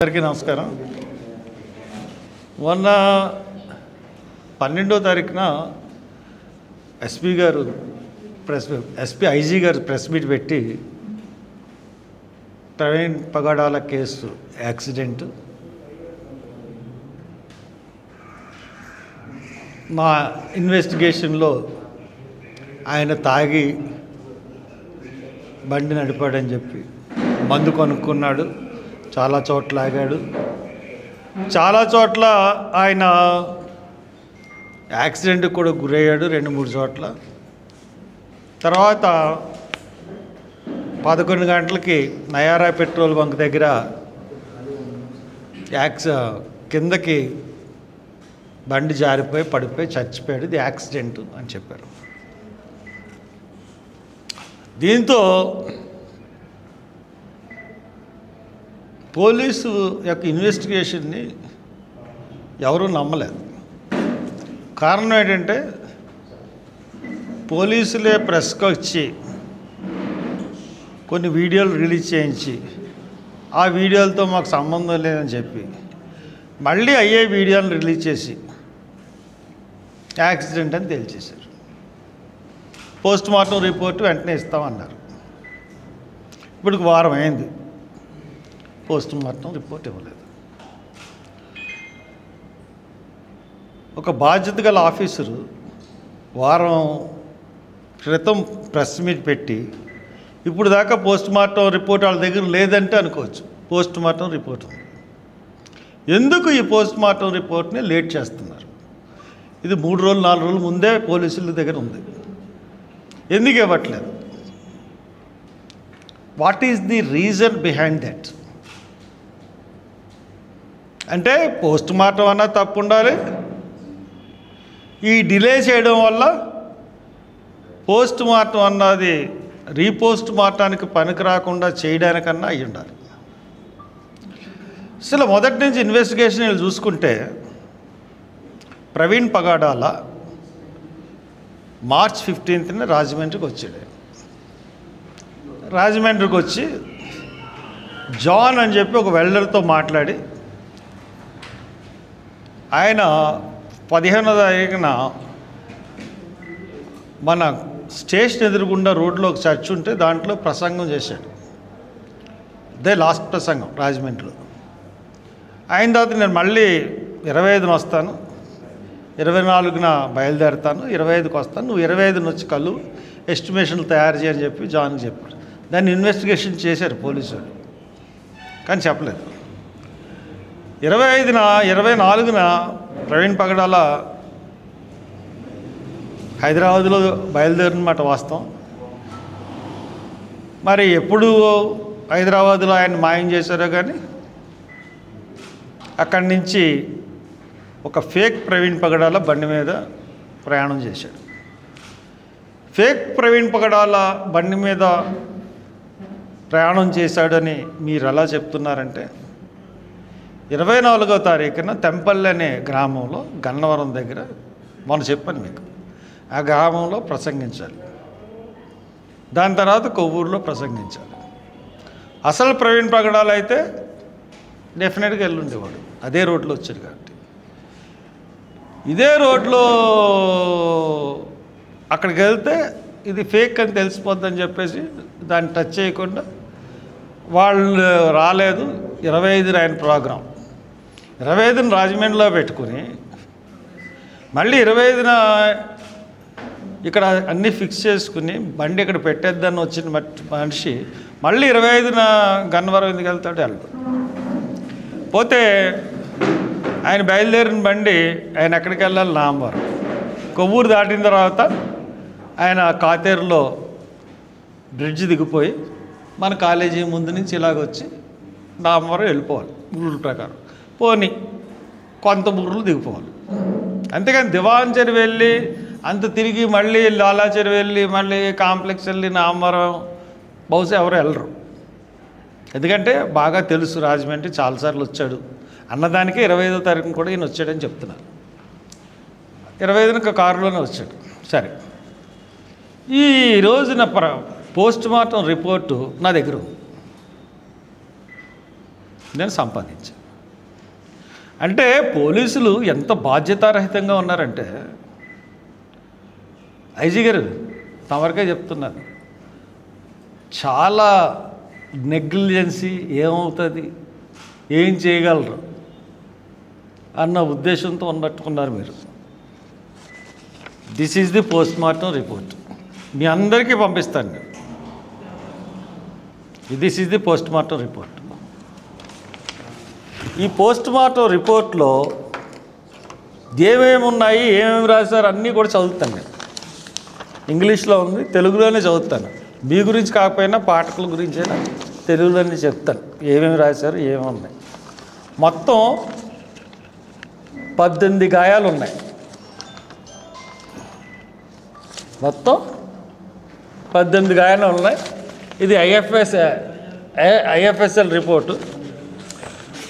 అందరికీ నమస్కారం. మొన్న 12వ తారీఖున ఎస్పీ ఐజీ గారు ప్రెస్ మీట్ పెట్టి ప్రవీణ్ పగడాల కేసు యాక్సిడెంట్, మా ఇన్వెస్టిగేషన్లో ఆయన తాగి బండి నడిపాడని చెప్పి మందు కొనుక్కున్నాడు, చాలా చోట్ల ఆగాడు, చాలా చోట్ల ఆయన యాక్సిడెంట్కి కూడా గురయ్యాడు 2-3 చోట్ల. తర్వాత 11 గంటలకి నయారా పెట్రోల్ బంక్ దగ్గర కిందకి బండి జారిపోయి పడిపోయి చచ్చిపోయాడు, ఇది యాక్సిడెంట్ అని చెప్పారు. దీంతో పోలీసు యొక్క ఇన్వెస్టిగేషన్ని ఎవరూ నమ్మలేదు. కారణం ఏంటంటే పోలీసులే ప్రెస్కి వచ్చి కొన్ని వీడియోలు రిలీజ్ చేయించి ఆ వీడియోలతో మాకు సంబంధం లేదని చెప్పి మళ్ళీ అయ్యే వీడియోలను రిలీజ్ చేసి యాక్సిడెంట్ అని తేల్చేశారు. పోస్ట్ మార్టం రిపోర్టు వెంటనే ఇస్తామన్నారు. ఇప్పుడు వారం అయింది, పోస్ట్ మార్టం రిపోర్ట్ ఇవ్వలేదు. ఒక బాధ్యత గల ఆఫీసరు వారం క్రితం ప్రెస్ మీట్ పెట్టి ఇప్పుడు దాకా పోస్ట్ మార్టం రిపోర్ట్ వాళ్ళ దగ్గర లేదంటే అనుకోవచ్చు. పోస్ట్ మార్టం రిపోర్ట్ ఉంది. ఎందుకు ఈ పోస్ట్ మార్టం రిపోర్ట్ని లేట్ చేస్తున్నారు? ఇది 3 రోజులు 4 రోజుల ముందే పోలీసుల దగ్గర ఉంది, ఎందుకు ఇవ్వట్లేదు? What is the reason behind that? అంటే పోస్ట్ మార్టం అన్నా తప్పు ఉండాలి, ఈ డిలే చేయడం వల్ల పోస్ట్ మార్టం అన్నది రీపోస్ట్ మార్టానికి పనికి రాకుండా చేయడానికన్నా అయ్యి ఉండాలి. అసలు మొదటి నుంచి ఇన్వెస్టిగేషన్ చూసుకుంటే ప్రవీణ్ పగడాల మార్చ్ 15న రాజమండ్రికి వచ్చాడు. రాజమండ్రికి వచ్చి జాన్ అని చెప్పి ఒక వెల్డర్తో మాట్లాడి ఆయన 15వ తారీఖున మన స్టేషన్ ఎదురుగుండా రోడ్లో ఒక చర్చ్ ఉంటే దాంట్లో ప్రసంగం చేశాడు. అదే లాస్ట్ ప్రసంగం రాజమండ్రిలో. అయిన తర్వాత నేను మళ్ళీ 25న వస్తాను, 24న బయలుదేరుతాను, 25కి వస్తాను, నువ్వు 25న వచ్చి కళ్ళు ఎస్టిమేషన్లు తయారు చేయని చెప్పి జాన్కి చెప్పాడు. దాన్ని ఇన్వెస్టిగేషన్ చేశారు పోలీసులు, కానీ చెప్పలేదు. 25న 24న ప్రవీణ్ పగడాల హైదరాబాద్లో బయలుదేరినమాట వాస్తవం. మరి ఎప్పుడు హైదరాబాద్లో ఆయన మాయం చేశారో కానీ అక్కడి నుంచి ఒక ఫేక్ ప్రవీణ్ పగడాల బండి మీద ప్రయాణం చేశాడు. ఫేక్ ప్రవీణ్ పగడాల బండి మీద ప్రయాణం చేశాడని మీరు ఎలా చెప్తున్నారంటే 24వ తారీఖున తెంపల్లి అనే గ్రామంలో గన్నవరం దగ్గర మనం చెప్పాను మీకు, ఆ గ్రామంలో ప్రసంగించాలి, దాని తర్వాత కొవ్వూరులో ప్రసంగించాలి. అసలు ప్రవీణ్ పగడాల అయితే డెఫినెట్గా వెళ్ళుండేవాడు, అదే రోడ్లో వచ్చాడు కాబట్టి. ఇదే రోడ్లో అక్కడికి వెళ్తే ఇది ఫేక్ అని తెలిసిపోద్దని చెప్పేసి దాన్ని టచ్ చేయకుండా వాళ్ళు రాలేదు. 25న ఆయన ప్రోగ్రాం, 25న రాజమండ్రిలో పెట్టుకుని మళ్ళీ 25న ఇక్కడ అన్నీ ఫిక్స్ చేసుకుని బండి ఇక్కడ పెట్టేద్దని వచ్చిన మనిషి మళ్ళీ 25న గన్నవరం ఎందుకు వెళ్తాడు? వెళ్ళడు. పోతే ఆయన బయలుదేరిన బండి ఆయన ఎక్కడికి వెళ్ళాలి? నాంవరం. కొవ్వూరు దాటిన తర్వాత ఆయన కాతేరులో బ్రిడ్జ్ దిగిపోయి మన కాలేజీ ముందు నుంచి ఇలాగొచ్చి నాంవరం వెళ్ళిపోవాలి రూల్ ప్రకారం. పోనీ కొంత ఊర్లు దిగిపోవాలి, అంతేకాని దివాంచరి వెళ్ళి అంత తిరిగి మళ్ళీ లాలాచరి వెళ్ళి మళ్ళీ కాంప్లెక్స్ వెళ్ళి నాంవరం బహుశా ఎవరు వెళ్ళరు. ఎందుకంటే బాగా తెలుసు రాజమండ్రి చాలాసార్లు వచ్చాడు అన్నదానికే 25వ తారీఖున కూడా ఈయన వచ్చాడని చెప్తున్నారు. 25న కారులోనే వచ్చాడు. సరే, ఈ రోజున పోస్ట్ మార్టం రిపోర్టు నా దగ్గర ఉంది. నేను సంపాదించాను. అంటే పోలీసులు ఎంత బాధ్యతారహితంగా ఉన్నారంటే, ఐజీ గారు తమరికే చెప్తున్నాను, చాలా నెగ్లిజెన్సీ, ఏమవుతుంది, ఏం చేయగలరు అన్న ఉద్దేశంతో ఉన్నట్టుకున్నారు మీరు. This is the post mortem report. మీ అందరికీ పంపిస్తాను నేను. This is the post mortem report. ఈ పోస్ట్ మార్టం రిపోర్ట్లో ఏమేమి ఉన్నాయి, ఏమేమి రాశారు అన్నీ కూడా చదువుతాను నేను. ఇంగ్లీష్లో ఉంది, తెలుగులోనే చదువుతాను. మీ గురించి కాకపోయినా పాఠకుల గురించి అయినా తెలుగులోనే చెప్తాను ఏమేమి రాశారు, ఏమేమి ఉన్నాయి. మొత్తం 18 గాయాలు ఉన్నాయి. మొత్తం 18 గాయాలు ఉన్నాయి. ఇది ఐఎఫ్ఎస్ఎల్ రిపోర్టు.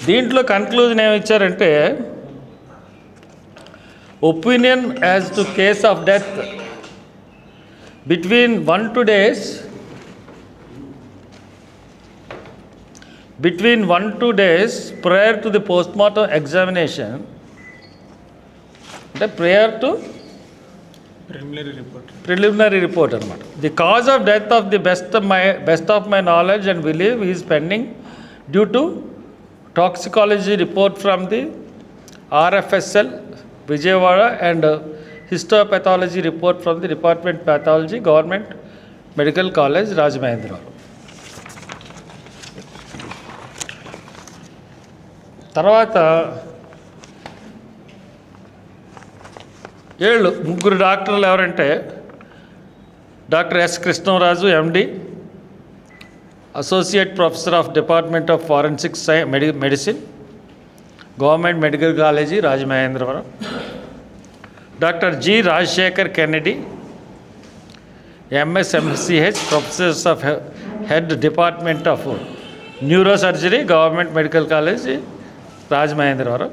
దీంట్లో కన్క్లూజన్ ఏమి ఇచ్చారంటే, opinion as to case of death between 1 to 2 days prior to the postmortem examination, అంటే prior to preliminary report అన్నమాట. The cause of death of the best of my knowledge and belief is pending due to toxicology report from the RFSL Vijayawada and histopathology report from the Department Pathology, Government Medical College, Rajamahendra. తర్వాత 3 డాక్టర్లు ఎవరంటే, doctor S Krishnaraju MD, associate professor of department of forensic medicine, government medical college, Rajamahendravaram. Doctor G Rajasekhar Kennedy, MS MCh, professors of head department of neuro surgery, government medical college, Rajamahendravaram.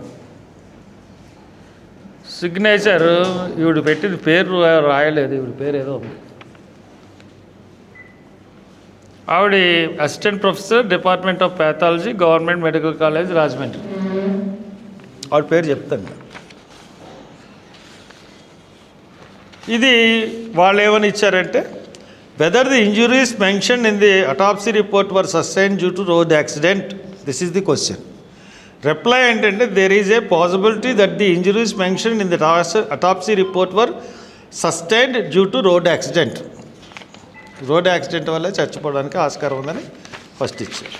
Signature ఈవిడ పెట్టిన పేరు రాయలేదు, ఈవిడ పేరు ఏదో ఉంది. ఆవిడ assistant professor, department of pathology, government medical college, Rajahmundry. ఆవిడ పేరు చెప్తాను. ఇది వాళ్ళు ఏమని ఇచ్చారంటే, whether the injuries mention in the autopsy report were sustain due to road accident, this is the question. Reply ఏంటంటే, there is a possibility that the injuries mention in the autopsy report were sustained due to road accident. Road accident వల్ల చచ్చిపోవడానికి ఆస్కారం ఉందని first ఇచ్చారు.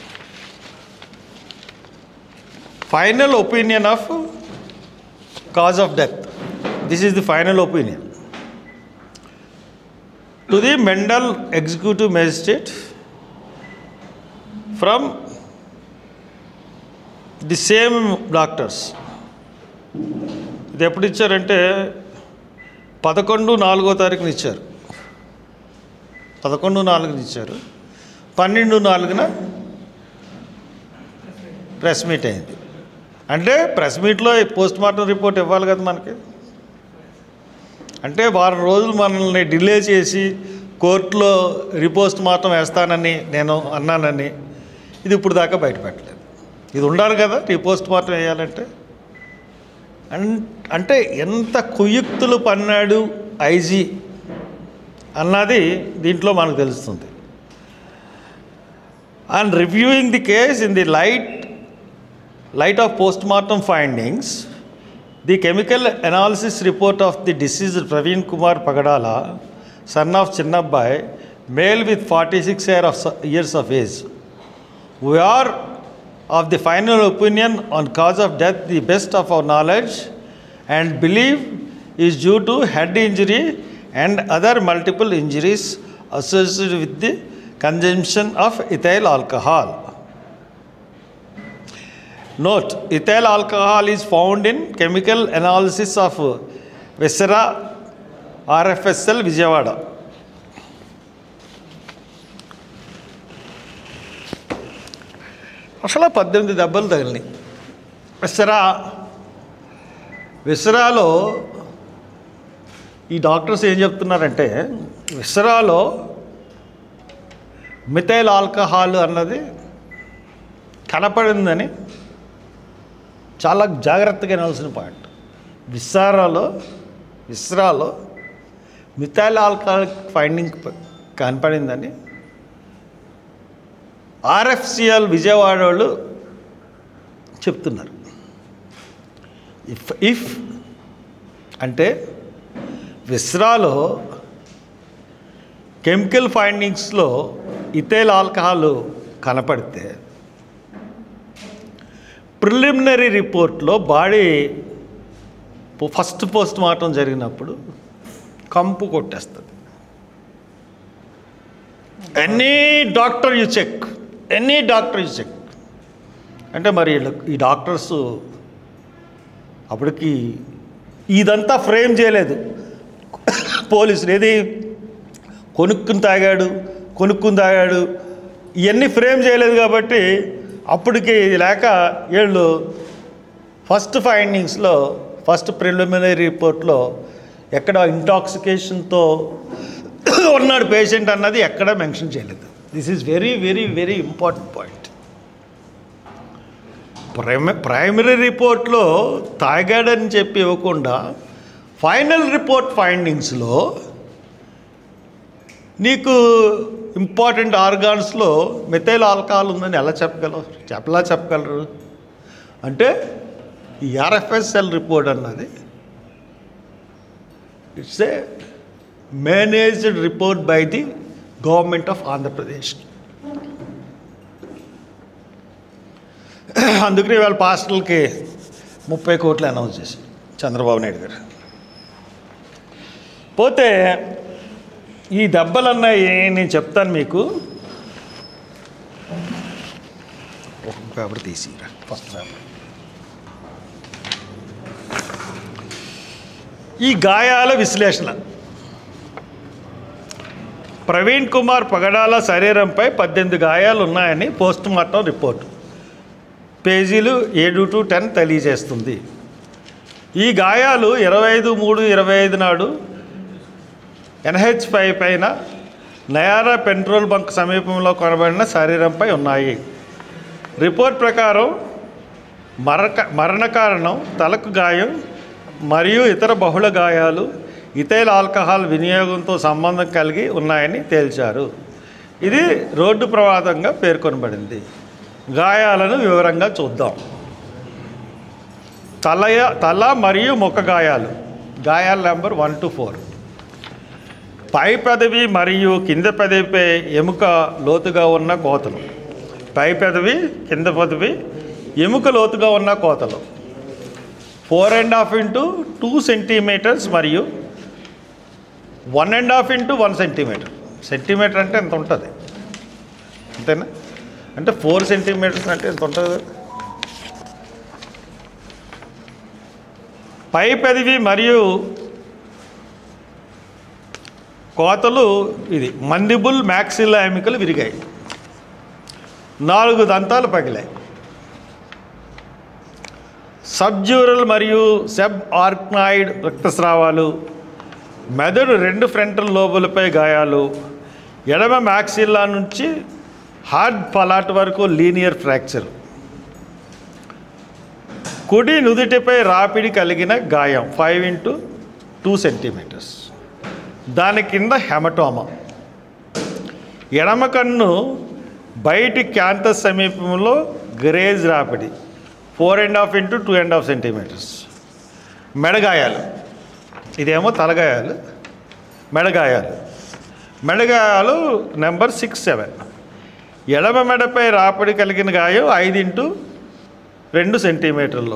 Final opinion of cause of death, this is the final opinion. To the Mendel Executive Magistrate from the same doctors. ఇది ఎప్పుడు ఇచ్చారంటే 11/4 ఇచ్చారు. 11/4 ఇచ్చారు. 12/4 ప్రెస్ మీట్ అయింది. అంటే ప్రెస్ మీట్లో పోస్ట్ మార్టం రిపోర్ట్ ఇవ్వాలి కదా మనకి. అంటే వారం రోజులు మనల్ని డిలే చేసి కోర్టులో రిపోస్ట్ మార్టం వేస్తానని నేను అన్నానని ఇది ఇప్పుడు దాకా బయటపెట్టలేదు. ఇది ఉండాలి కదా రిపోస్ట్ మార్టం వేయాలంటే. అంటే ఎంత కుయుక్తులు పన్నాడు ఐజీ అన్నది దీంట్లో మనకు తెలుస్తుంది. And reviewing the case in the light of post mortem findings, the chemical analysis report of the deceased Praveen Kumar Pagadala, son of Chinnabbai, male with 46 years of age. We are of the final opinion on cause of death, the best of our knowledge and belief is due to head injury and other multiple injuries associated with the consumption of ethyl alcohol. Note, ethyl alcohol is found in chemical analysis of Viscera RFSL Vijayawada. అసలు 18 దెబ్బలు తగిలినాయి. విసరాలో ఈ doctors ఏం చెప్తున్నారంటే, విసరాలో methyl alcohol అన్నది కనపడిందని చాలా జాగ్రత్తగా వినాల్సిన పాయింట్. విస్రాలో మిథైల్ ఆల్కహాలిక్ ఫైండింగ్ కనపడిందని ఆర్ఎఫ్సిఎల్ విజయవాడ వాళ్ళు చెప్తున్నారు. ఇఫ్ అంటే విస్రాలో కెమికల్ ఫైండింగ్స్లో ఇథైల్ ఆల్కహాల్ కనపడితే ప్రిలిమినరీ రిపోర్ట్లో బాడీ ఫస్ట్ పోస్ట్ మార్టం జరిగినప్పుడు కంపు కొట్టేస్తుంది. ఎనీ డాక్టర్ యు చెక్ అంటే మరి ఈ డాక్టర్స్ అప్పటికి ఇదంతా ఫ్రేమ్ చేయలేదు పోలీసులు. ఏది కొనుక్కుని తాగాడు ఇవన్నీ ఫ్రేమ్ చేయలేదు. కాబట్టి అప్పటికి లేక వీళ్ళు ఫస్ట్ ఫైండింగ్స్లో ఫస్ట్ ప్రిలిమినరీ రిపోర్ట్లో ఎక్కడ ఇంటాక్సికేషన్తో ఉన్నాడు పేషెంట్ అన్నది ఎక్కడ మెన్షన్ చేయలేదు. This is very very very important point. Primary రిపోర్ట్లో తాగాడని చెప్పి ఇవ్వకుండా ఫైనల్ రిపోర్ట్ ఫైండింగ్స్లో నీకు ఇంపార్టెంట్ ఆర్గాన్స్లో మిథైల్ ఆల్కహాల్ ఉందని ఎలా చెప్పగలరు అంటే ఈ ఆర్ఎఫ్ఎస్ఎల్ రిపోర్ట్ అన్నది it's a managed report by the government of Andhra Pradesh. అందుకని వాళ్ళ పాస్టర్లకి 30 కోట్లు అనౌన్స్ చేసి చంద్రబాబు నాయుడు గారు. పోతే ఈ దెబ్బలన్నాయి నేను చెప్తాను మీకు. ఒక పేపర్ తీసిరా ఫస్ట్ పేపర్. ఈ గాయాల విశ్లేషణ. ప్రవీణ్ కుమార్ పగడాల శరీరంపై 18 గాయాలు ఉన్నాయని పోస్ట్ మార్టం రిపోర్టు పేజీలు 7-10 తెలియజేస్తుంది. ఈ గాయాలు 25/3/25 నాడు NH5 పైన నయారా పెట్రోల్ బంక్ సమీపంలో కొనబడిన శరీరంపై ఉన్నాయి. రిపోర్ట్ ప్రకారం మరణ కారణం తలకు గాయం మరియు ఇతర బహుళ గాయాలు ఇథైల్ ఆల్కహాల్ వినియోగంతో సంబంధం కలిగి ఉన్నాయని తేల్చారు. ఇది రోడ్డు ప్రమాదంగా పేర్కొనబడింది. గాయాలను వివరంగా చూద్దాం. తల మరియు ముఖ గాయాలు. గాయాల నెంబర్ 1 to 4. పై పెదవి మరియు కింద పెదవిపై ఎముక లోతుగా ఉన్న కోతలు. పై పెదవి కింద పెదవి ఎముక లోతుగా ఉన్న కోతలు 4.5 into 2 centimeters మరియు 1.5 into 1 centimeter. సెంటీమీటర్ అంటే ఎంత ఉంటుంది అంతేనా? అంటే 4 centimeters అంటే ఎంత ఉంటుంది? పై పెదవి మరియు కోతలు ఇది మండిబుల్ మ్యాక్సిల్లా ఎముకలు విరిగాయి. 4 దంతాలు పగిలాయి. సబ్జ్యూరల్ మరియు సబ్ ఆర్క్నాయిడ్ రక్తస్రావాలు. మెదడు 2 ఫ్రంటల్ లోబులపై గాయాలు. ఎడమ మ్యాక్సిల్లా నుంచి హార్డ్ పలాట్ వరకు లీనియర్ ఫ్రాక్చర్. కుడి నుదుటిపై రాపిడి కలిగిన గాయం 5 into 2 centimeters. దాని కింద హెమటోమా. ఎడమ కన్ను బయటి క్యాంథస్ సమీపంలో గ్రేజ్ రాపిడి 4.5 into 2.5 centimeters. మెడగాయాలు. ఇదేమో తలగాయాలు. మెడగాయాలు నెంబర్ 6-7. ఎడమ మెడపై రాపిడి కలిగిన గాయం 5 into 2 centimeters.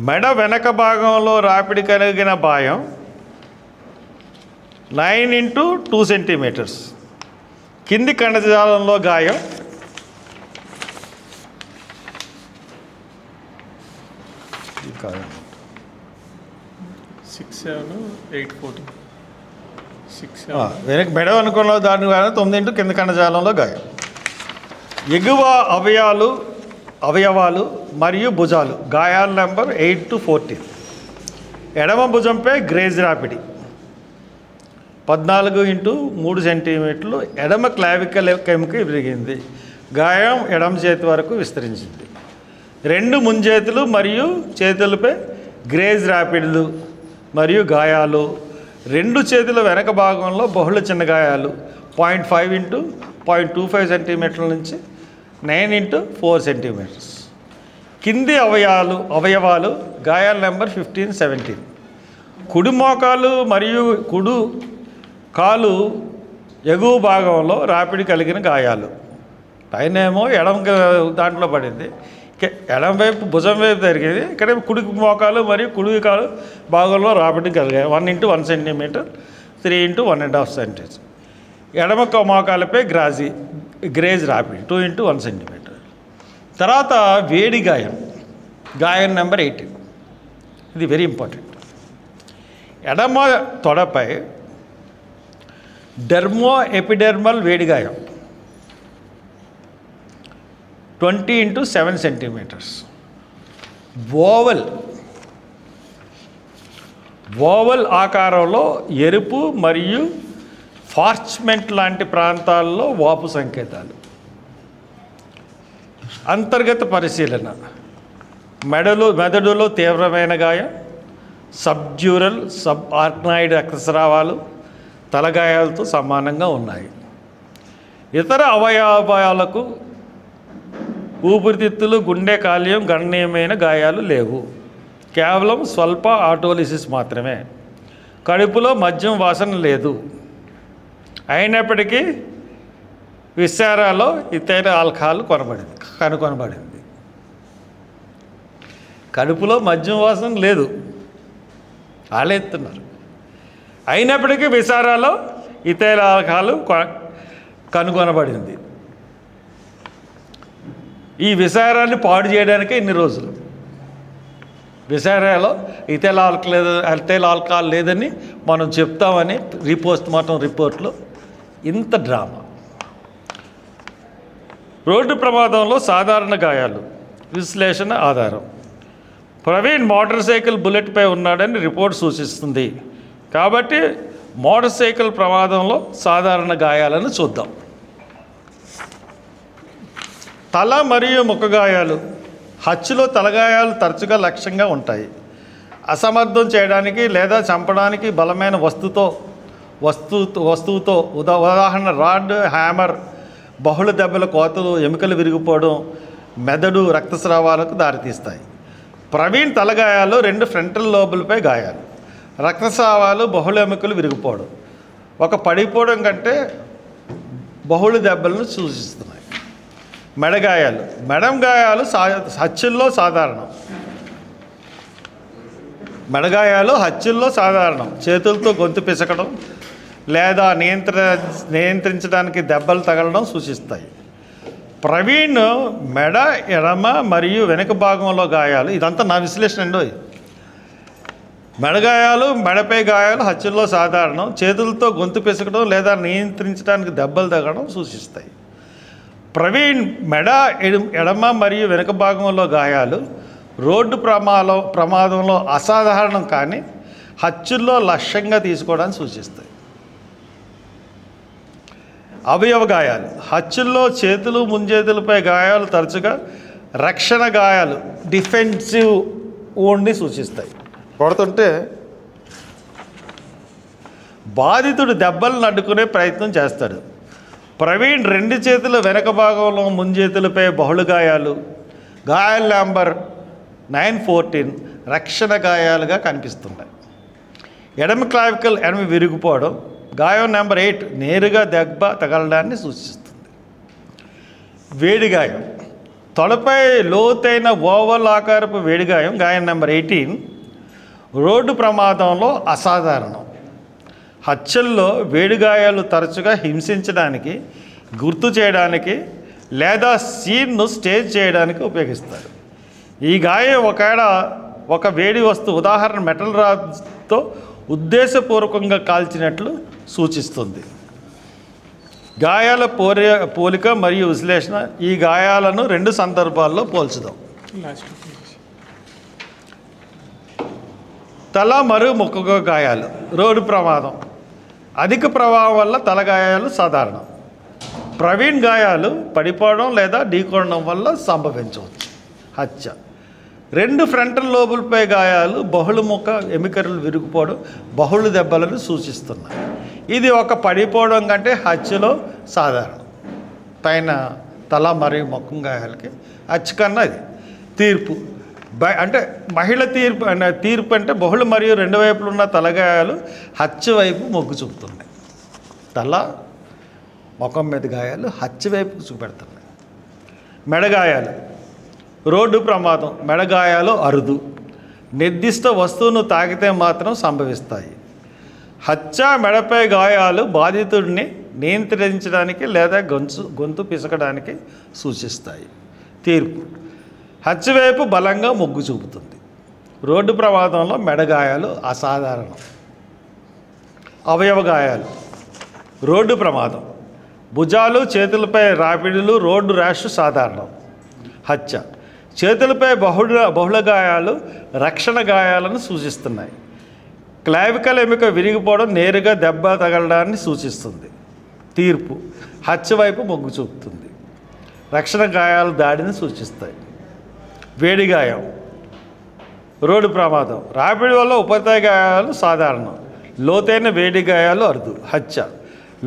మెడ వెనక భాగంలో రాపిడి కలిగిన గాయం 9 into 2 centimeters. కింది కణజాలంలో గాయం 6-7-8-14. వెనక మెడ అనుకున్న దాని 9 into కింది కణజాలంలో గాయం. ఎగువ అవయవాలు మరియు భుజాలు. గాయాల నెంబర్ 8 to 14. ఎడమ భుజంపై గ్రేజ్ రాపిడి 14 into 3 centimeters. ఎడమ క్లావికల్ ఎముక విరిగింది గాయం ఎడమ చేతి వరకు విస్తరించింది. 2 ముంజేతులు మరియు చేతులపై గ్రేజ్ ర్యాపిడ్లు మరియు గాయాలు. 2 చేతుల వెనక భాగంలో బహుళ చిన్న గాయాలు 0.5 ఇంటూ 0.25 సెంటీమీటర్ల నుంచి 9 ఇంటూ 4 సెంటీమీటర్స్. కింది అవయవాలు గాయాల నెంబర్ 15, 17. కుడి మోకాలు మరియు కుడి కాలు ఎగువ భాగంలో రాపిడి కలిగిన గాయాలు. పైనేమో ఎడమ దాంట్లో పడింది, ఎడమ వైపు భుజం వైపు జరిగేది. ఇక్కడ కుడి మోకాలు మరియు కుడి కాలు భాగంలో రాపిడి కలిగాయి 1 ఇంటూ 1 సెంటీమీటర్, 3 ఇంటూ 1.5 సెంటీమీటర్. ఎడమ మోకాలపై గ్రేజ్ రాపిడ్ 2 ఇంటూ 1 సెంటీమీటర్. తర్వాత వేడి గాయం నెంబర్ 18. ఇది వెరీ ఇంపార్టెంట్. ఎడమ తొడపై ఎపిడెర్మల్ వేడి గాయం 20 ఇంటూ 7 సెంటీమీటర్స్. ఓవల్ ఆకారంలో ఎరుపు మరియు ఫార్చ్మెంట్ లాంటి ప్రాంతాల్లో వాపు సంకేతాలు. అంతర్గత పరిశీలన. మెదడులో తీవ్రమైన గాయం, సబ్డ్యూరల్ ఆర్కనాయిడ్ రక్తస్రావాలు తలగాయాలతో సమానంగా ఉన్నాయి. ఇతర అవయవాలకు ఊపిరితిత్తులు, గుండె, కాలేయం గణనీయమైన గాయాలు లేవు. కేవలం స్వల్ప ఆటోలిసిస్ మాత్రమే. కడుపులో మద్యం వాసన లేదు. అయినప్పటికీ విశారాలో ఇతర ఆల్కహాల్ కనుగొనబడింది. కడుపులో మద్యం వాసన లేదు, ఆలెత్తున్నారు. అయినప్పటికీ విశారాలో ఇతర ఆల్కహాల్ కనుగొనబడింది. ఈ విశారాన్ని పాడు చేయడానికే ఇన్ని రోజులు. విశారాలో ఇథైల్ ఆల్కహాల్ లేదని మనం చెప్తామని పోస్ట్ మార్టం రిపోర్ట్లో ఇంత డ్రామా. రోడ్డు ప్రమాదంలో సాధారణ గాయాలు విశ్లేషణ ఆధారం. ప్రవీణ్ మోటార్ సైకిల్ బుల్లెట్పై ఉన్నాడని రిపోర్ట్ సూచిస్తుంది. కాబట్టి మోటార్ సైకిల్ ప్రమాదంలో సాధారణ గాయాలను చూద్దాం. తల మరియు ముఖ గాయాలు. హత్యలో తలగాయాలు తరచుగా లక్ష్యంగా ఉంటాయి. అసమర్థం చేయడానికి లేదా చంపడానికి బలమైన వస్తువుతో ఉదాహరణ రాడ్, హ్యామర్, బహుళ దెబ్బల కోతలు, ఎముకలు విరిగిపోవడం, మెదడు రక్తస్రావాలకు దారితీస్తాయి. ప్రవీణ్ తలగాయాలు 2 ఫ్రంటల్ లోబులపై గాయాలు, రక్తస్రావాలు, బహుళ ఎముకలు విరిగిపోవడం ఒక పడిపోవడం కంటే బహుళ దెబ్బలను సూచిస్తున్నాయి. మెడగాయాలు. మెడం గాయాలు హత్యల్లో సాధారణం. మెడగాయాలు హత్యల్లో సాధారణం. చేతులతో గొంతు పిసకడం లేదా నియంత్రించడానికి దెబ్బలు తగలడం సూచిస్తాయి. ప్రవీణ్ మెడ, ఎడమ మరియు వెనుక భాగంలో గాయాలు. ఇదంతా నా విశ్లేషణ అండి. మెడగాయాలు, మెడపై గాయాలు హత్యల్లో సాధారణం. చేతులతో గొంతు పిసకడం లేదా నియంత్రించడానికి దెబ్బలు తగలడం సూచిస్తాయి. ప్రవీణ్ మెడ, ఎడమ మరియు వెనుక భాగంలో గాయాలు రోడ్డు ప్రమాదంలో అసాధారణం కానీ హత్యల్లో లక్ష్యంగా తీసుకోవడానికి సూచిస్తాయి. అవయవ గాయాలు. హత్యల్లో చేతులు, ముంజేతులపై గాయాలు తరచుగా రక్షణ గాయాలు, డిఫెన్సివ్ ఓన్ని సూచిస్తాయి. కొడుతుంటే బాధితుడు దెబ్బలను అడ్డుకునే ప్రయత్నం చేస్తాడు. ప్రవీణ్ 2 చేతుల వెనక భాగంలో ముంజేతులపై బహుళ గాయాలు, గాయాల నెంబర్ 9-14 రక్షణ గాయాలుగా కనిపిస్తున్నాయి. ఎడమ క్లావికల్ విరిగిపోవడం, గాయం నెంబర్ 8 నేరుగా దెబ్బ తగలడాన్ని సూచిస్తుంది. వేడి గాయం. తొడపై లోతైన ఓవల్ ఆకారపు వేడిగాయం, గాయం నెంబర్ 18 రోడ్డు ప్రమాదంలో అసాధారణం. హత్యల్లో వేడిగాయాలు తరచుగా హింసించడానికి, గుర్తు చేయడానికి లేదా సీన్ను స్టేజ్ చేయడానికి ఉపయోగిస్తారు. ఈ గాయం ఒక వేడి వస్తువు, ఉదాహరణ మెటల్ రాడ్తో ఉద్దేశపూర్వకంగా కాల్చినట్లు సూచిస్తుంది. గాయాల పోలిక మరియు విశ్లేషణ. ఈ గాయాలను 2 సందర్భాల్లో పోల్చుదాం. తల మరియు ముఖ గాయాలు. రోడ్డు ప్రమాదం. అధిక ప్రభావం వల్ల తలగాయాలు సాధారణం. ప్రవీణ్ గాయాలు పడిపోవడం లేదా ఢీకొనడం వల్ల సంభవించవచ్చు హత్య. 2 ఫ్రంటల్ లోబులపై గాయాలు బహుళముఖ ఎముకలు విరిగిపోవడం బహుళ దెబ్బలను సూచిస్తున్నాయి. ఇది ఒక పడిపోవడం కంటే హత్యలో సాధారణం. పైన తల మరియు ముఖం గాయాలకి హత్య కన్నా ఇది. తీర్పు అంటే మహిళ తీర్పు అంటే బహుళ మరియు 2 వైపులు ఉన్న తలగాయాలు హత్య వైపు మొగ్గు చూపుతున్నాయి. తల ముఖం మీద గాయాలు హత్య వైపు చూపెడుతున్నాయి. మెడగాయాలు రోడ్డు ప్రమాదం. మెడగాయాలు అరుదు, నిర్దిష్ట వస్తువును తాకితే మాత్రం సంభవిస్తాయి. హత్య మెడపై గాయాలు బాధితుడిని నియంత్రించడానికి లేదా గొంతు పిసకడానికి సూచిస్తాయి. తీర్పు హత్య వైపు బలంగా మొగ్గు చూపుతుంది. రోడ్డు ప్రమాదంలో మెడగాయాలు అసాధారణం. అవయవ గాయాలు రోడ్డు ప్రమాదం. భుజాలు చేతులపై రాపిడులు రోడ్డు ర్యాష్ సాధారణం. హత్య చేతులపై బహుళ గాయాలు రక్షణ గాయాలను సూచిస్తున్నాయి. క్లావికల్ ఎముక విరిగిపోవడం నేరుగా దెబ్బ తగలడాన్ని సూచిస్తుంది. తీర్పు హత్య వైపు మొగ్గు చూపుతుంది. రక్షణ గాయాలు దాడిని సూచిస్తాయి. వేడి గాయం రోడ్డు ప్రమాదం. రాపిడి వల్ల ఉపరితల గాయాలు సాధారణం. లోతైన వేడి గాయాలు అరుదు. హత్య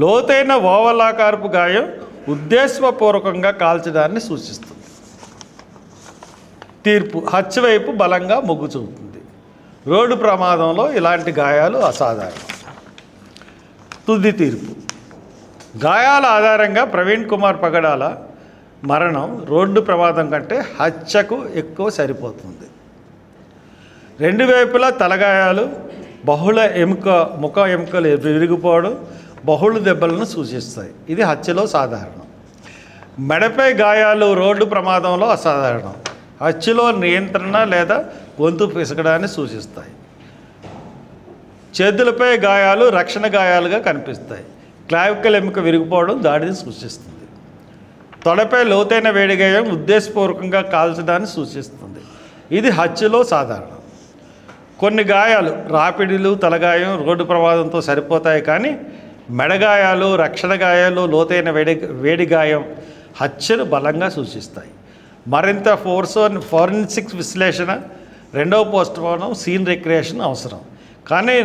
లోతైన ఓవలాకారపు గాయం ఉద్దేశపూర్వకంగా కాల్చడాన్ని సూచిస్తుంది. తీర్పు హత్య వైపు బలంగా మొగ్గు చూపుతుంది. రోడ్డు ప్రమాదంలో ఇలాంటి గాయాలు అసాధారణం. తుది తీర్పు గాయాల ఆధారంగా ప్రవీణ్ కుమార్ పగడాల మరణం రోడ్డు ప్రమాదం కంటే హత్యకు ఎక్కువ సరిపోతుంది. 2 వైపులా తలగాయాలు బహుళ ముఖ ఎముకలు విరిగిపోవడం బహుళ దెబ్బలను సూచిస్తాయి. ఇది హత్యలో సాధారణం. మెడపై గాయాలు రోడ్డు ప్రమాదంలో అసాధారణం. హత్యలో నియంత్రణ లేదా గొంతు పిసకడాన్ని సూచిస్తాయి. చేతులపై గాయాలు రక్షణ గాయాలుగా కనిపిస్తాయి. క్లావికల్ ఎముక విరిగిపోవడం దాడిని సూచిస్తుంది. తొడపై లోతైన వేడి గాయం ఉద్దేశపూర్వకంగా కాల్చడాన్ని సూచిస్తుంది. ఇది హత్యలో సాధారణం. కొన్ని గాయాలు రాపిడిలు తలగాయం రోడ్డు ప్రమాదంతో సరిపోతాయి, కానీ మెడగాయాలు రక్షణ గాయాలు లోతైన వేడి గాయం హత్యను బలంగా సూచిస్తాయి. మరింత ఫోరెన్సిక్ విశ్లేషణ, 2వ పోస్ట్మార్టం, సీన్ రిక్రియేషన్ అవసరం, కానీ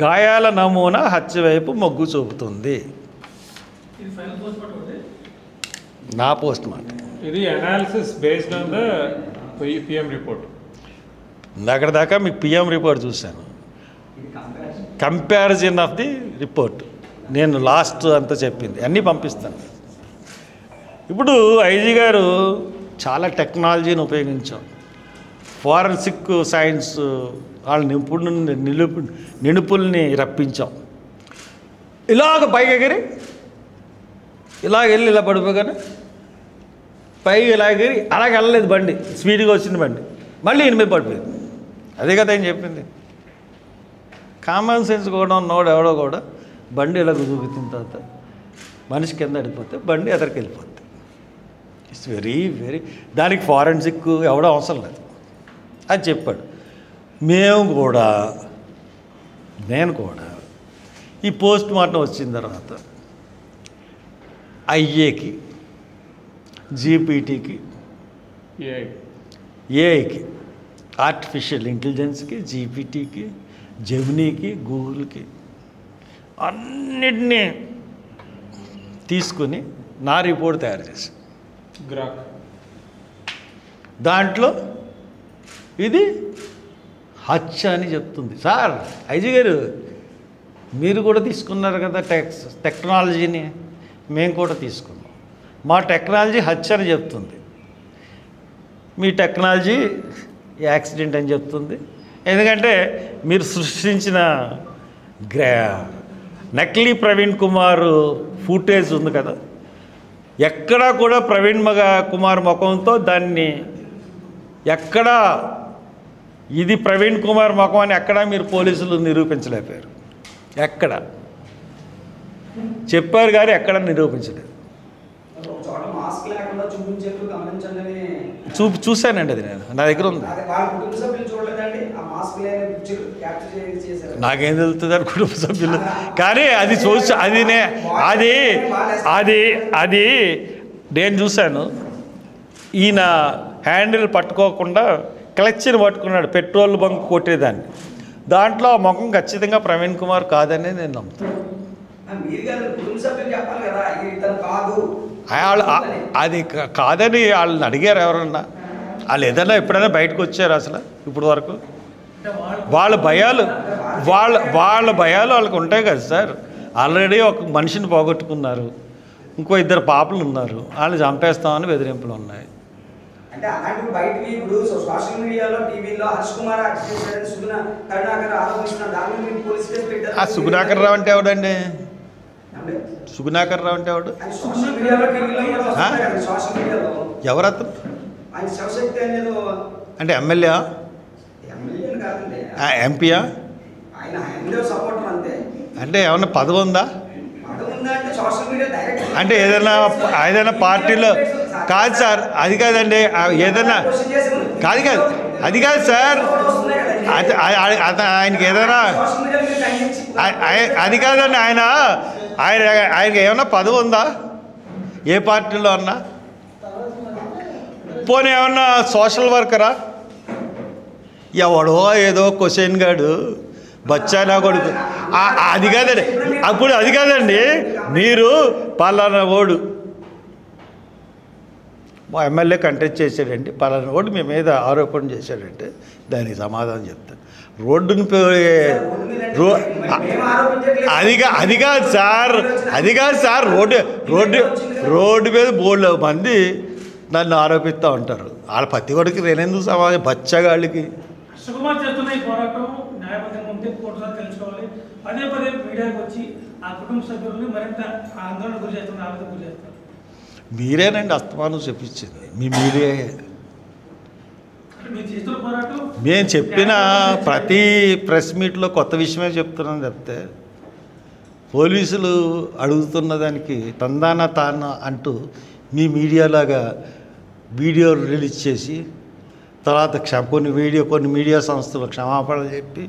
గాయాల నమూనా హత్య వైపు మొగ్గు చూపుతుంది. నా పోస్ట్మార్టం ఇది analysis based on the PM report. అక్కడ దాకా మీకు పిఎం రిపోర్ట్ చూశాను. కంపారిజన్ ఆఫ్ ది రిపోర్ట్ నేను లాస్ట్ అంతా చెప్పింది అన్నీ పంపిస్తాను. ఇప్పుడు ఐజీ గారు చాలా టెక్నాలజీని ఉపయోగించాం. ఫోరెన్సిక్ సైన్స్ వాళ్ళ నిపుణుల్ని రప్పించాం. ఇలాగ పైకి ఎగిరి ఇలాగ వెళ్ళి ఇలా పడిపోగానే పైకి ఇలా ఎగిరి అలాగ వెళ్ళలేదు, బండి స్పీడ్గా వచ్చింది, బండి మళ్ళీ ఈయన మీద పడిపోయింది. అదే కదా ఏం చెప్పింది. కామన్ సెన్స్ కూడా ఉన్నవాడు ఎవడో కూడా బండి ఇలా చూపించిన తర్వాత మనిషి కింద పడిపోతే బండి ఎదరికి వెళ్ళిపోతుంది. ఇట్స్ వెరీ దానికి ఫారెన్సిక్ ఎవడో అవసరం లేదు, అది చెప్పాడు. నేను కూడా ఈ పోస్ట్ మార్టం వచ్చిన తర్వాత ఐఏకి, జీపీటీకి, ఏఐకి, ఆర్టిఫిషియల్ ఇంటెలిజెన్స్కి, జీపీటీకి, జెమినీకి, గూగుల్కి అన్నిటినీ తీసుకుని నా రిపోర్ట్ తయారు చేసి దాంట్లో ఇది హత్య అని చెప్తుంది. సార్ ఐజీ గారు మీరు కూడా తీసుకున్నారు కదా టెక్నాలజీని, మేము కూడా తీసుకున్నాం. మా టెక్నాలజీ హత్య అని చెప్తుంది, మీ టెక్నాలజీ యాక్సిడెంట్ అని చెప్తుంది. ఎందుకంటే మీరు సృష్టించిన నకిలీ ప్రవీణ్ కుమార్ ఫుటేజ్ ఉంది కదా, ఎక్కడా కూడా ప్రవీణ్ కుమార్ ముఖంతో దాన్ని ఎక్కడా ఇది ప్రవీణ్ కుమార్ ముఖం అని ఎక్కడా మీరు పోలీసులు నిరూపించలేకపోయారు. ఎక్కడ చెప్పారు కానీ ఎక్కడ నిరూపించలేదు. చూశానండి, అది నేను నా దగ్గర ఉంది. నాకేం తెలుస్తుంది అని కుటుంబ సభ్యులు, కానీ అది అది నేను చూశాను. ఈయన హ్యాండిల్ పట్టుకోకుండా క్లచ్ని పట్టుకున్నాడు, పెట్రోల్ బంక్ కొట్టేదాన్ని. దాంట్లో ఆ ముఖం ఖచ్చితంగా ప్రవీణ్ కుమార్ కాదని నేను నమ్ముతాను. అది కాదని వాళ్ళని అడిగారు ఎవరన్నా? వాళ్ళు ఏదైనా ఎప్పుడైనా బయటకు వచ్చారు అసలు ఇప్పుడు వరకు? వాళ్ళ భయాలు వాళ్ళకు ఉంటాయి కదా సార్. ఆల్రెడీ ఒక మనిషిని పోగొట్టుకున్నారు, ఇంకో 2 పాపలు ఉన్నారు, వాళ్ళు చంపేస్తామని బెదిరింపులు ఉన్నాయి. అంటే అలాంటి బయటికి ఇప్పుడు సోషల్ మీడియాలో టీవీలో హర్ష్ కుమార్ కరుణాకర్ ఆరోపిస్తున్నారు, దాని మీద పోలీస్ కేసు పెట్టారు. ఆ సుగుణాకర్ రావు అంటే ఎవడండి? సుగుణాకర్ రావు అంటే ఎవడు? సోషల్ మీడియాలో టీవీలో సోషల్ మీడియాలో ఎవరతను? ఆయన శివశక్తి అనేది అంటే ఎమ్మెల్యే కాదండి, ఎంపీయా? ఆయన ఎమ్మెల్యే సపోర్టర్ అంతే. అంటే ఏమన్నా పదవి ఉందా? అంటే సోషల్ మీడియా డైరెక్ట్ అంటే ఏదైనా పార్టీలో కాదు సార్, అది కాదండి. ఏదైనా అది కాదు సార్, ఆయనకి ఏదైనా అది కాదండి. ఆయనకి ఏమన్నా పదవి ఉందా ఏ పార్టీలో అన్నా? పోనీ ఏమన్నా సోషల్ వర్కరా? ఎవడో ఏదో క్వశ్చన్ గాడు బచ్చానా కొడుకు, అది కాదండి. అప్పుడు అది కాదండి, మీరు పలానా ఓడు మా ఎమ్మెల్యే కంటెస్ట్ చేశాడండి, పలానా ఓడు మీ మీద ఆరోపణ చేశాడంటే దానికి సమాధానం చెప్తాను. రోడ్డుని అది కాదు సార్, రోడ్డు మీద బోర్డు మంది నన్ను ఆరోపిస్తూ ఉంటారు. వాళ్ళ పత్తి కొడుకు నేనెందుకు సమాధానం? బచ్చగాళ్ళకి సుకుమార్ చేస్తున్న ఈ పోరాటం న్యాయబద్ధంగా ఉంటే కోర్టులో తెలుసుకోవాలి. పదే మీడియాకి వచ్చి ఆ కుటుంబ సభ్యులను మరింత ఆందోళన గురి చేస్తున్నారు, ఆవేదన గురి చేస్తారు. మీరేనండి అస్తమానం చెప్పించింది, మీ మీడియా. మేము చెప్పిన ప్రతి ప్రెస్ మీట్లో కొత్త విషయమే చెప్తున్నాను చెప్తే, పోలీసులు అడుగుతున్న దానికి తందాన తాన అంటూ మీ మీడియాలాగా వీడియో రిలీజ్ చేసి తర్వాత కొన్ని మీడియా సంస్థలు క్షమాపణలు చెప్పి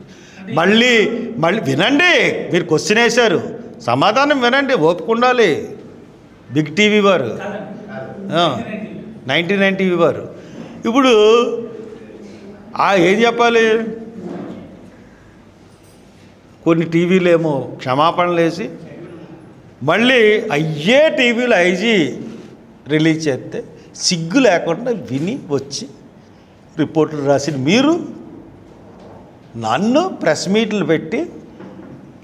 మళ్ళీ వినండి. మీరు క్వశ్చన్ వేశారు, సమాధానం వినండి, ఓపిక ఉండాలి. బిగ్ టీవీ వారు 99 టీవీ వారు ఇప్పుడు ఏం చెప్పాలి? కొన్ని టీవీలు ఏమో క్షమాపణలు వేసి మళ్ళీ అయ్యే టీవీలో ఐజీ రిలీజ్ చేస్తే సిగ్గు లేకుండా విని వచ్చి రిపోర్టులు రాసిన మీరు నన్ను ప్రెస్ మీట్లు పెట్టి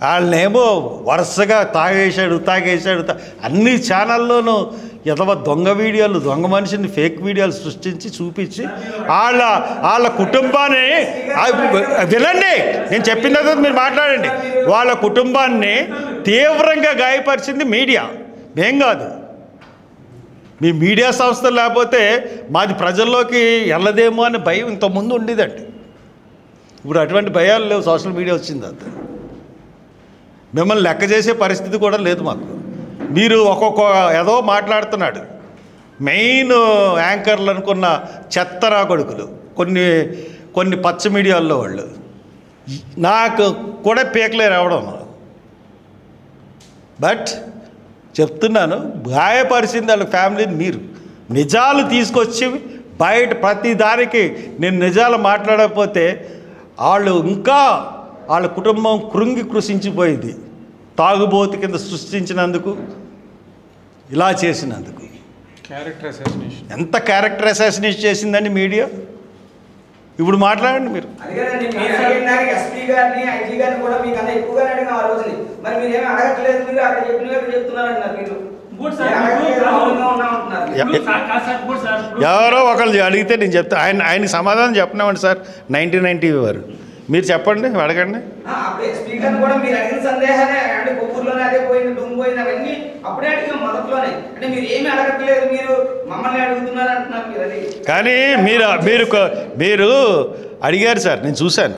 వాళ్ళనేమో వరుసగా తాగేశాడు అన్ని ఛానల్లోనూ దొంగ వీడియోలు, దొంగ మనిషిని ఫేక్ వీడియోలు సృష్టించి చూపించి వాళ్ళ కుటుంబాన్ని వినండి, నేను చెప్పిన తర్వాత మీరు మాట్లాడండి. వాళ్ళ కుటుంబాన్ని తీవ్రంగా గాయపరిచింది మీడియా, మేం కాదు. మీ మీడియా సంస్థలు లేకపోతే మాది ప్రజల్లోకి వెళ్ళదేమో అని భయం ఇంతకుముందు ఉండేదండి. ఇప్పుడు అటువంటి భయాలు లేవు, సోషల్ మీడియా వచ్చింది. అంత మిమ్మల్ని లెక్క చేసే పరిస్థితి కూడా లేదు మాకు. మీరు ఒక్కొక్క ఏదో మాట్లాడుతున్నాడు, మెయిన్ యాంకర్లు అనుకున్న చెత్తరా కొడుకులు కొన్ని పచ్చ మీడియాల్లో వాళ్ళు నాకు కూడా పీకలేరు అవడం. బట్ చెప్తున్నాను, గాయపరిచింది వాళ్ళ ఫ్యామిలీని. మీరు నిజాలు తీసుకొచ్చి బయట ప్రతి దానికి నేను నిజాలు మాట్లాడకపోతే వాళ్ళ కుటుంబం కృషించిపోయింది. తాగుబోతు కింద సృష్టించినందుకు, ఇలా చేసినందుకు. ఎంత క్యారెక్టర్ అసాసినేషన్ చేసిందండి మీడియా? ఇప్పుడు మాట్లాడండి మీరు. ఎవరో ఒకళ్ళు అడిగితే నేను చెప్తా. ఆయనకి సమాధానం చెప్పినామండి సార్ 99 టీవీ వారు. మీరు చెప్పండి, అడగండి. కానీ మీరు అడిగారు సార్, నేను చూశాను.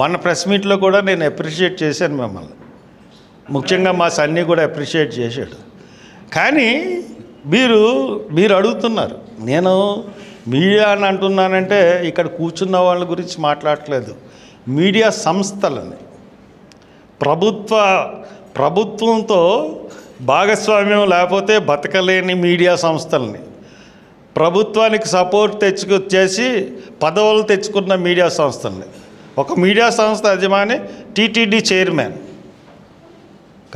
మొన్న ప్రెస్ మీట్లో కూడా నేను అప్రిషియేట్ చేశాను మిమ్మల్ని, ముఖ్యంగా మా సన్నీ కూడా అప్రిషియేట్ చేశాడు. కానీ మీరు అడుగుతున్నారు, నేను మీడియా అని అంటున్నానంటే ఇక్కడ కూర్చున్న వాళ్ళ గురించి మాట్లాడట్లేదు, మీడియా సంస్థలని, ప్రభుత్వంతో భాగస్వామ్యం లేకపోతే బతకలేని మీడియా సంస్థల్ని, ప్రభుత్వానికి సపోర్ట్ చేసి పదవులు తెచ్చుకున్న మీడియా సంస్థల్ని. ఒక మీడియా సంస్థ యజమాని టీటీడీ చైర్మన్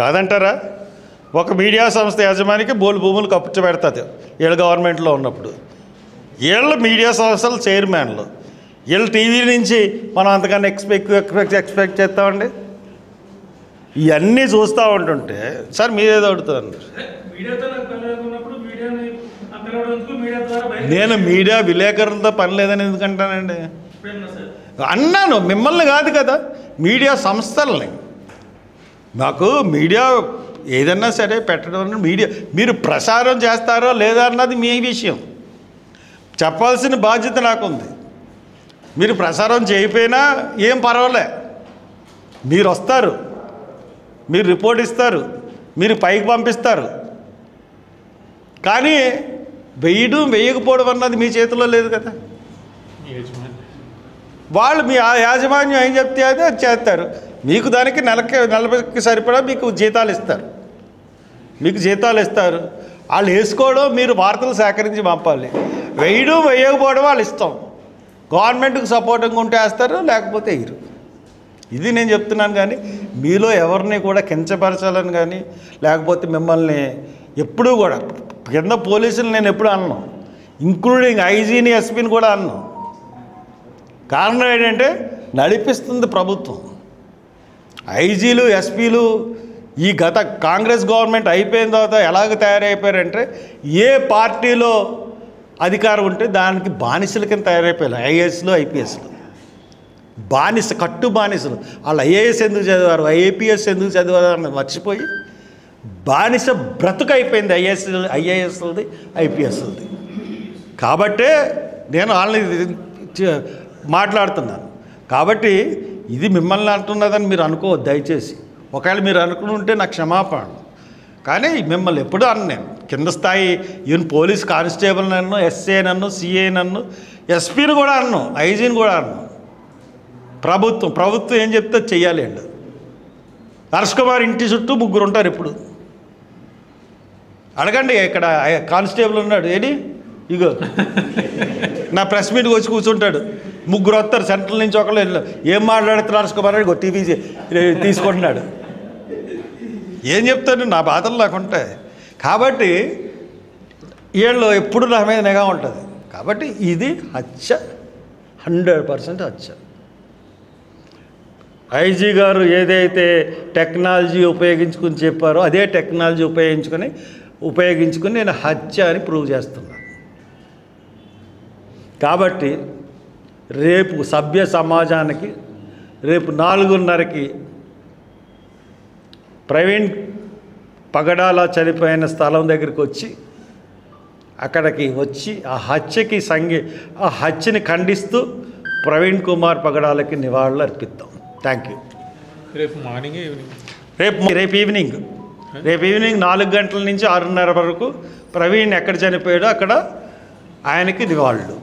కాదంటారా? ఒక మీడియా సంస్థ యజమానికి బోలు భూములు కప్పుపెడుతుంది వీళ్ళ గవర్నమెంట్లో ఉన్నప్పుడు. వీళ్ళు మీడియా సంస్థల చైర్మన్లు, వీళ్ళు టీవీ నుంచి మనం అంతకన్నా ఎక్స్పెక్ట్ చేస్తామండి. ఇవన్నీ చూస్తూ ఉంటుంటే సార్ మీరేదో అడుగుతుంది. నేను మీడియా విలేకరులతో పని లేదని ఎందుకంటానండి? అన్నాను, మిమ్మల్ని కాదు కదా, మీడియా సంస్థల్ని. మాకు మీడియా ఏదన్నా సరే పెట్టడం, మీడియా మీరు ప్రసారం చేస్తారో లేదా అన్నది మీ విషయం, చెప్పాల్సిన బాధ్యత నాకుంది. మీరు ప్రసారం చేయకపోయినా ఏం పర్వాలే, మీరు వస్తారు, మీరు రిపోర్ట్ ఇస్తారు, మీరు పైకి పంపిస్తారు. కానీ వేయకపోవడం అన్నది మీ చేతిలో లేదు కదా. వాళ్ళు మీ యాజమాన్యం ఏం చెప్తే అది చేస్తారు. మీకు దానికి నెలకి సరిపడా మీకు జీతాలు ఇస్తారు, వాళ్ళు వేసుకోవడం, మీరు వార్తలు సేకరించి పంపాలి. వేయకపోవడం వాళ్ళు ఇష్టం. గవర్నమెంట్కి సపోర్టింగ్ ఉంటే వేస్తారు, లేకపోతే వేయరు. ఇది నేను చెప్తున్నాను. కానీ మీలో ఎవరిని కూడా కించపరచాలని కానీ లేకపోతే మిమ్మల్ని ఎప్పుడూ కూడా కింద పోలీసులు నేను ఎప్పుడు అన్నాను, ఇంక్లూడింగ్ ఐజీని ఎస్పీని కూడా అన్నాను. కారణం ఏంటంటే నడిపిస్తుంది ప్రభుత్వం. ఐజీలు ఎస్పీలు ఈ గత కాంగ్రెస్ గవర్నమెంట్ అయిపోయిన తర్వాత ఎలాగ తయారైపోయారంటే ఏ పార్టీలో అధికారం ఉంటే దానికి బానిసల కింద తయారైపోయారు. ఐఏఎస్లు ఐపీఎస్లు కట్టు బానిసలు. వాళ్ళు ఐఏఎస్ ఎందుకు చదివారు, ఐఏపీఎస్ ఎందుకు చదివారు అన్నది మర్చిపోయి బానిస బ్రతుకు అయిపోయింది ఐఏఎస్లది ఐపీఎస్లది. కాబట్టే నేను వాళ్ళని మాట్లాడుతున్నాను. కాబట్టి ఇది మిమ్మల్ని అంటున్నదని మీరు అనుకోవద్దు దయచేసి. ఒకవేళ మీరు అనుకుని ఉంటే నాకు క్షమాపణ. కానీ మిమ్మల్ని ఎప్పుడు అన్నాను, కింద స్థాయి ఈవెన్ పోలీస్ కానిస్టేబుల్ నన్ను, ఎస్ఏ నన్ను, సిఏ నన్ను, ఎస్పీని కూడా అన్నాను, ఐజీని కూడా అన్నాను. ప్రభుత్వం ఏం చెప్తే చెయ్యాలి అండి. హర్ష్ కుమార్ ఇంటి చుట్టూ 3 ఉంటారు. ఇప్పుడు అడగండి, ఇక్కడ కానిస్టేబుల్ ఉన్నాడు, ఏడి ఇగో నా ప్రెస్ మీట్కి వచ్చి కూర్చుంటాడు. 3 వస్తారు సెంట్రల్ నుంచి. ఒకళ్ళు ఏం మాట్లాడుతున్నారు హర్ష్ కుమార్ అని టీవీ తీసుకుంటున్నాడు. ఏం చెప్తాను, నా బాధలు నాకు ఉంటాయి. కాబట్టి వీళ్ళు ఎప్పుడు నా మీద నిఘా ఉంటుంది. కాబట్టి ఇది హత్య, 100% హత్య. ఐజీ గారు ఏదైతే టెక్నాలజీ ఉపయోగించుకుని చెప్పారో అదే టెక్నాలజీ ఉపయోగించుకుని నేను హత్య అని ప్రూవ్ చేస్తున్నాను. కాబట్టి రేపు సభ్య సమాజానికి రేపు 4:30కి ప్రవీణ్ పగడాల చనిపోయిన స్థలం దగ్గరికి వచ్చి అక్కడికి వచ్చి ఆ హత్యని ఖండిస్తూ ప్రవీణ్ కుమార్ పగడాలకి నివాళులు అర్పిద్దాం. Thank you. రేపు మార్నింగ్ ఈవినింగ్ రేపు ఈవినింగ్ 4 గంటల నుంచి 6:30 వరకు ప్రవీణ్ ఎక్కడ చనిపోయాడో అక్కడ ఆయనకి నివాళులు.